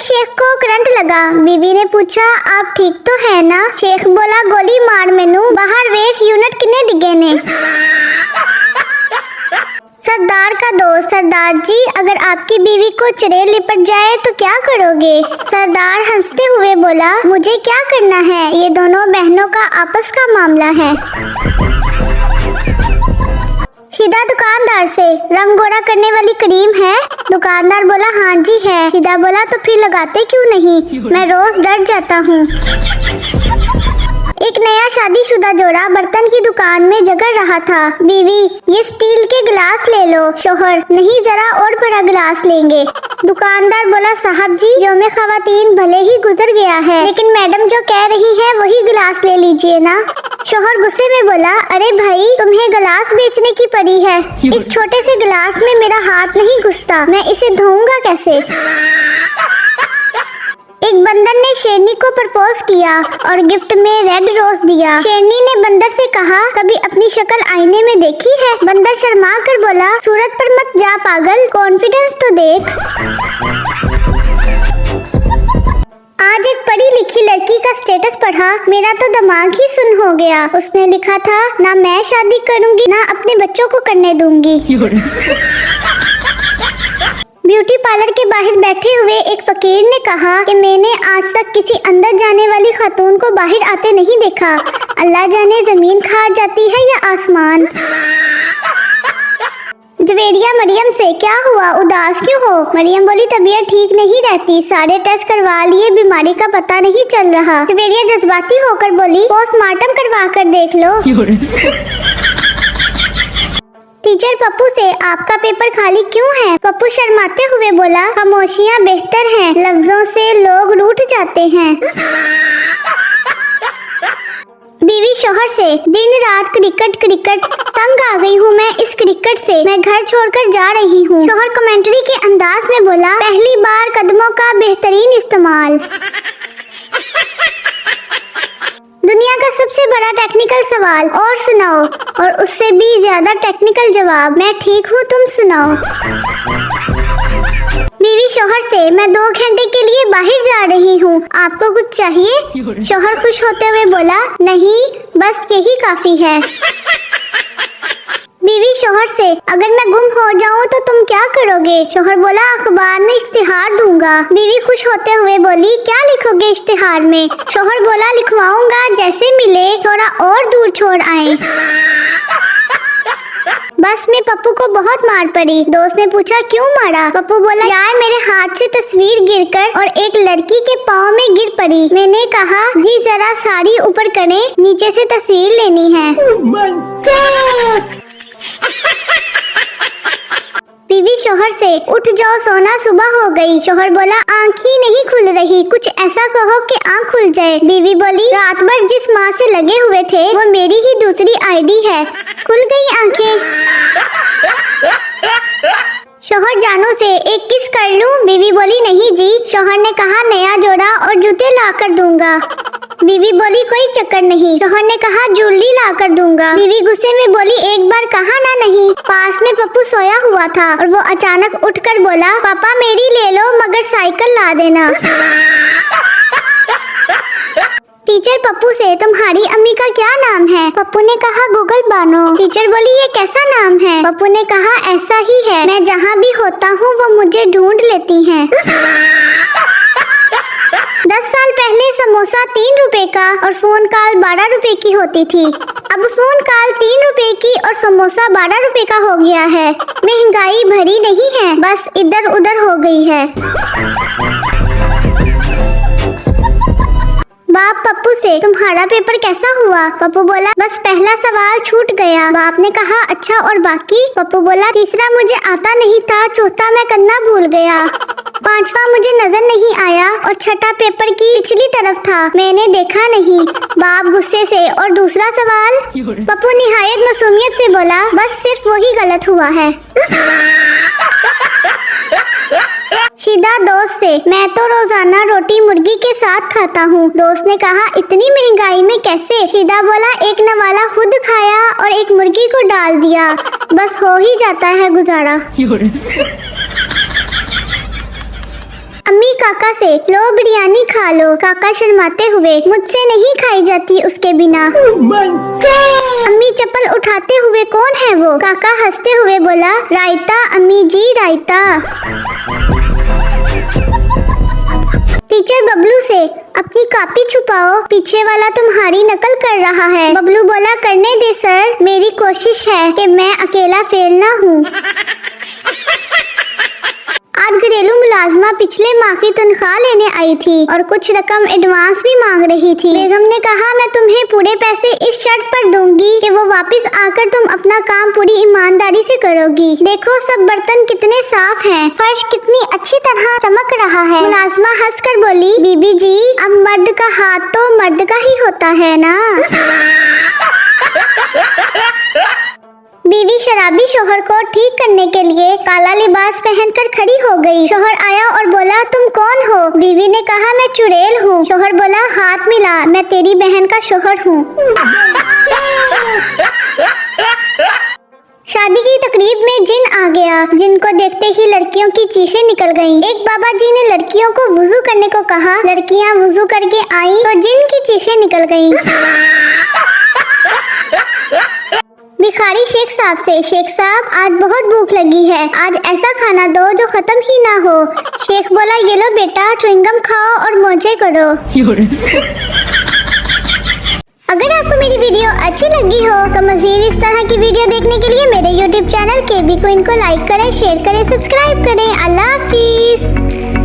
एक शेख को करंट लगा। बीवी ने पूछा, आप ठीक तो है ना? शेख बोला, गोली मार मैनू, बाहर वेख यूनिट कितने डिगे ने। सरदार का दोस्त, सरदार जी अगर आपकी बीवी को चुड़ैल लिपट जाए तो क्या करोगे? सरदार हंसते हुए बोला, मुझे क्या करना है, ये दोनों बहनों का आपस का मामला है। शीदा दुकानदार से, रंग गोरा करने वाली क्रीम है? दुकानदार बोला, हाँ जी है। शीदा बोला, तो फिर लगाते क्यों नहीं? मैं रोज डर जाता हूँ। एक नया शादीशुदा जोड़ा बर्तन की दुकान में जगड़ रहा था। बीवी, ये स्टील के गिलास ले लो। शोहर, नहीं जरा और बड़ा गिलास लेंगे। दुकानदार बोला, साहब जी यौम ख़वातीन भले ही गुजर गया है, लेकिन मैडम जो कह रही है वही गिलास ले लीजिए ना। शोहर गुस्से में बोला, अरे भाई तुम्हें गिलास बेचने की पड़ी है, इस छोटे से गिलास में मेरा हाथ नहीं घुसता, मैं इसे धोऊंगा कैसे? एक बंदर ने शेरनी को प्रपोज किया और गिफ्ट में रेड रोज दिया। शेरनी ने बंदर से कहा, कभी अपनी शक्ल आईने में देखी है? बंदर शर्मा कर बोला, सूरत पर मत जा पागल, कॉन्फिडेंस तो देख। आज एक पढ़ी लिखी लड़की का स्टेटस पढ़ा, मेरा तो दिमाग ही सुन्न हो गया। उसने लिखा था, ना मैं शादी करूंगी ना अपने बच्चों को करने दूंगी। ब्यूटी पार्लर के बाहर बैठे हुए एक फकीर ने कहा कि मैंने आज तक किसी अंदर जाने वाली खातून को बाहर आते नहीं देखा। अल्लाह जाने जमीन खा जाती है या आसमान। जवेरिया मरियम से, क्या हुआ, उदास क्यों हो? मरियम बोली, तबीयत ठीक नहीं रहती, सारे टेस्ट करवा लिए, बीमारी का पता नहीं चल रहा। जवेरिया जज्बाती होकर बोली, पोस्टमार्टम करवा कर देख लो। टीचर पप्पू से, आपका पेपर खाली क्यों है? पप्पू शर्माते हुए बोला, खामोशियाँ बेहतर हैं, लफ्जों से लोग रूठ जाते हैं। बीवी शोहर से, दिन रात क्रिकेट क्रिकेट, तंग आ गई हूँ मैं इस क्रिकेट से, मैं घर छोड़कर जा रही हूँ। शोहर कमेंट्री के अंदाज में बोला, पहली बार कदमों का बेहतरीन इस्तेमाल। दुनिया का सबसे बड़ा टेक्निकल सवाल, और सुनाओ, और उससे भी ज्यादा टेक्निकल जवाब, मैं ठीक हूँ तुम सुनाओ। बीवी शोहर से, मैं 2 घंटे के लिए बाहर जा रही हूँ, आपको कुछ चाहिए? शोहर खुश होते हुए बोला, नहीं बस यही काफी है। बीवी शोहर से, अगर मैं गुम हो जाऊँ तो तुम क्या करोगे? शोहर बोला, अखबार में इश्तिहार दूंगा। बीवी खुश होते हुए बोली, क्या लिखोगे इश्तिहार में? शोहर बोला, लिखवाऊंगा जैसे मिले थोड़ा और दूर छोड़ आए। बस में पप्पू को बहुत मार पड़ी। दोस्त ने पूछा, क्यों मारा? पप्पू बोला, यार मेरे हाथ से तस्वीर गिरकर और एक लड़की के पाँव में गिर पड़ी। मैंने कहा, जी जरा साड़ी ऊपर करें, नीचे से तस्वीर लेनी है। बीवी शोहर से, उठ जाओ सोना सुबह हो गई। शोहर बोला, आँख ही नहीं खुल रही, कुछ ऐसा कहो कि आँख खुल जाए। बीवी बोली, रात भर जिस माँ से लगे हुए थे वो मेरी ही दूसरी आईडी है, खुल गई आँखें। शोहर जानू से, एक किस कर लूं? बीवी बोली, नहीं जी। शोहर ने कहा, नया जोड़ा और जूते ला कर दूंगा। बीवी बोली, कोई चक्कर नहीं। शोहर ने कहा, ज्वेलरी ला कर दूंगा। बीवी गुस्से में बोली, एक बार कहा ना नहीं। पास में पप्पू सोया हुआ था और वो अचानक उठकर बोला, पापा मेरी ले लो मगर साइकिल ला देना। टीचर पप्पू से, तुम्हारी अम्मी का क्या नाम है? पप्पू ने कहा, गूगल बानो। टीचर बोली, ये कैसा नाम है? पप्पू ने कहा, ऐसा ही है, मैं जहाँ भी होता हूँ वो मुझे ढूंढ लेती हैं। 10 साल पहले समोसा 3 रुपए का और फोन कॉल 12 रुपए की होती थी। अब फोन कॉल 3 रुपए की और समोसा 12 रुपए का हो गया है। महंगाई भरी नहीं है, बस इधर उधर हो गई है। बाप पप्पू से, तुम्हारा पेपर कैसा हुआ? पप्पू बोला, बस पहला सवाल छूट गया। बाप ने कहा, अच्छा और बाकी? पप्पू बोला, तीसरा मुझे आता नहीं था, चौथा मैं करना भूल गया, पांचवा मुझे नजर नहीं आया और छठा पेपर की पिछली तरफ था, मैंने देखा नहीं। बाप गुस्से से, और दूसरा सवाल? पप्पू निहायत मासूमियत से बोला, बस सिर्फ वही गलत हुआ है। शीदा दोस्त से, मैं तो रोजाना रोटी मुर्गी के साथ खाता हूँ। दोस्त ने कहा, इतनी महंगाई में कैसे? शीदा बोला, एक नवाला खुद खाया और एक मुर्गी को डाल दिया, बस हो ही जाता है गुजारा। अम्मी काका से, लो बिरयानी खा लो। काका शर्माते हुए, मुझसे नहीं खाई जाती उसके बिना। अम्मी चप्पल उठाते हुए, कौन है वो? काका हंसते हुए बोला, रायता अम्मी जी, रायता। टीचर बबलू से, अपनी कॉपी छुपाओ, पीछे वाला तुम्हारी नकल कर रहा है। बबलू बोला, करने दे सर, मेरी कोशिश है कि मैं अकेला फेल ना हूँ। आज घरेलू मुलाजमा पिछले माह की तनख्वाह लेने आई थी और कुछ रकम एडवांस भी मांग रही थी। बेगम ने कहा, मैं तुम्हें पूरे पैसे इस शर्त पर दूंगी कि वो वापस आकर तुम अपना काम पूरी ईमानदारी से करोगी। देखो सब बर्तन कितने साफ हैं, फर्श कितनी अच्छी तरह चमक रहा है। मुलाजमा हंसकर बोली, बीबी जी, अब मर्द का हाथ तो मर्द का ही होता है ना। बीवी शराबी शोहर को ठीक करने के लिए काला लिबास पहनकर खड़ी हो गई। शोहर आया और बोला, तुम कौन हो? बीवी ने कहा, मैं चुड़ैल हूँ। शोहर बोला, हाथ मिला, मैं तेरी बहन का शोहर हूँ। शादी की तकरीब में जिन आ गया, जिनको देखते ही लड़कियों की चीखें निकल गईं। एक बाबा जी ने लड़कियों को वुजू करने को कहा, लड़कियां वुजू करके आईं तो जिन की चीखें निकल गईं। भिखारी शेख साहब से, शेख साहब आज बहुत भूख लगी है, आज ऐसा खाना दो जो खत्म ही ना हो। शेख बोला, ये लो बेटा, च्युइंगम खाओ और मौजे करो। अगर आपको मेरी वीडियो अच्छी लगी हो तो मज़ीद इस तरह की वीडियो देखने के लिए मेरे YouTube चैनल KB Queen को लाइक करें, शेयर करें, सब्सक्राइब करें। अल्लाह हाफिज।